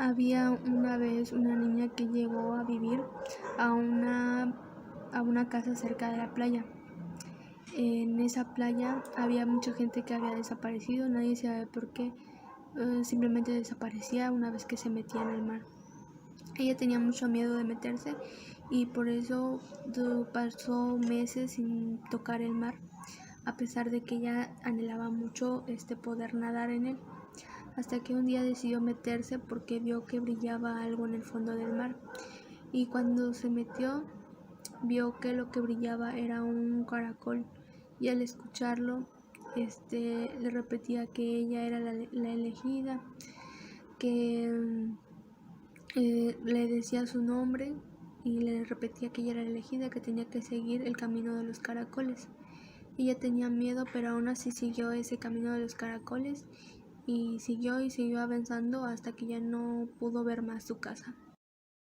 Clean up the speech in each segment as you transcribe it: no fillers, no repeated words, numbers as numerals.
Había una vez una niña que llegó a vivir a una casa cerca de la playa. En esa playa había mucha gente que había desaparecido, nadie sabe por qué, simplemente desaparecía una vez que se metía en el mar. Ella tenía mucho miedo de meterse y por eso pasó meses sin tocar el mar, a pesar de que ella anhelaba mucho poder nadar en él, hasta que un día decidió meterse porque vio que brillaba algo en el fondo del mar, y cuando se metió vio que lo que brillaba era un caracol, y al escucharlo le repetía que ella era la elegida, que le decía su nombre y le repetía que ella era la elegida, que tenía que seguir el camino de los caracoles. Ella tenía miedo, pero aún así siguió ese camino de los caracoles y siguió avanzando hasta que ya no pudo ver más su casa.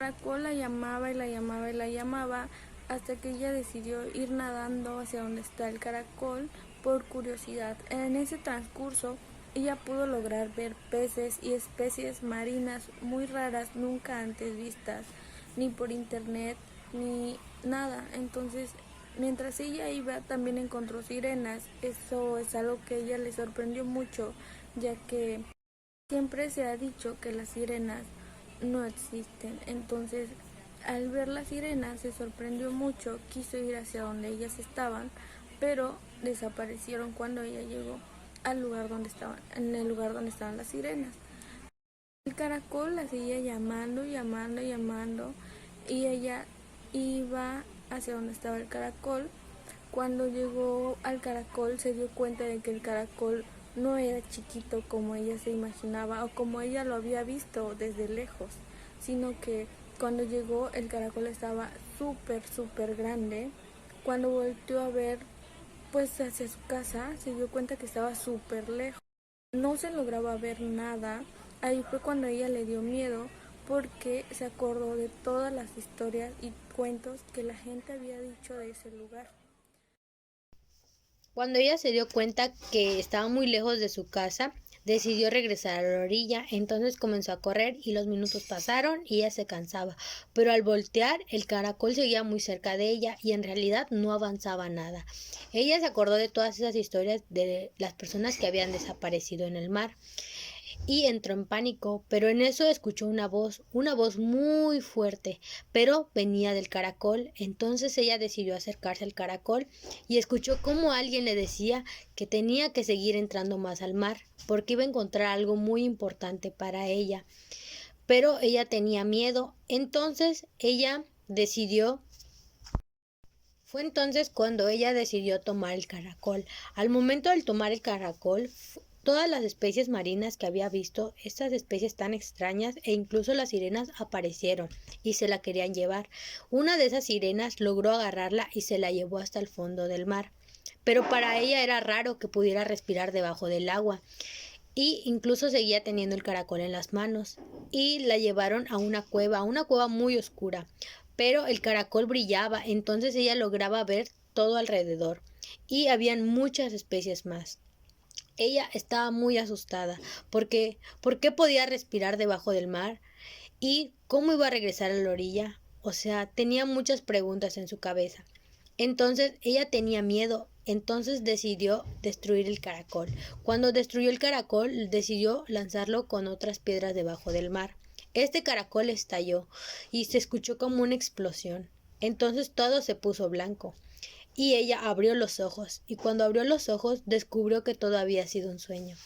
El caracol la llamaba y la llamaba y la llamaba hasta que ella decidió ir nadando hacia donde está el caracol por curiosidad. En ese transcurso ella pudo lograr ver peces y especies marinas muy raras, nunca antes vistas, ni por internet, ni nada. Entonces, mientras ella iba, también encontró sirenas. Eso es algo que a ella le sorprendió mucho, ya que siempre se ha dicho que las sirenas no existen. Entonces, al ver las sirenas se sorprendió mucho, quiso ir hacia donde ellas estaban, pero desaparecieron cuando ella llegó al lugar donde estaban, en el lugar donde estaban las sirenas. El caracol la seguía llamando, llamando, llamando, y ella iba hacia donde estaba el caracol. Cuando llegó al caracol se dio cuenta de que el caracol no era chiquito como ella se imaginaba o como ella lo había visto desde lejos, sino que cuando llegó el caracol estaba súper grande. Cuando volteó a ver pues hacia su casa se dio cuenta que estaba súper lejos. No se lograba ver nada. Ahí fue cuando ella le dio miedo porque se acordó de todas las historias y cuentos que la gente había dicho de ese lugar. Cuando ella se dio cuenta que estaba muy lejos de su casa, decidió regresar a la orilla. Entonces comenzó a correr y los minutos pasaron y ella se cansaba, pero al voltear el caracol seguía muy cerca de ella y en realidad no avanzaba nada. Ella se acordó de todas esas historias de las personas que habían desaparecido en el mar y entró en pánico, pero en eso escuchó una voz muy fuerte, pero venía del caracol. Entonces ella decidió acercarse al caracol y escuchó cómo alguien le decía que tenía que seguir entrando más al mar, porque iba a encontrar algo muy importante para ella. Pero ella tenía miedo, entonces ella decidió fue entonces cuando ella decidió tomar el caracol. Al momento de tomar el caracol, todas las especies marinas que había visto, estas especies tan extrañas e incluso las sirenas aparecieron y se la querían llevar. Una de esas sirenas logró agarrarla y se la llevó hasta el fondo del mar. Pero para ella era raro que pudiera respirar debajo del agua y incluso seguía teniendo el caracol en las manos y la llevaron a una cueva muy oscura, pero el caracol brillaba, entonces ella lograba ver todo alrededor y habían muchas especies más. Ella estaba muy asustada porque ¿por qué podía respirar debajo del mar? ¿Y cómo iba a regresar a la orilla? O sea, tenía muchas preguntas en su cabeza. Entonces ella tenía miedo, entonces decidió destruir el caracol. Cuando destruyó el caracol, decidió lanzarlo con otras piedras debajo del mar. Este caracol estalló y se escuchó como una explosión. Entonces todo se puso blanco. Y ella abrió los ojos, y cuando abrió los ojos descubrió que todo había sido un sueño.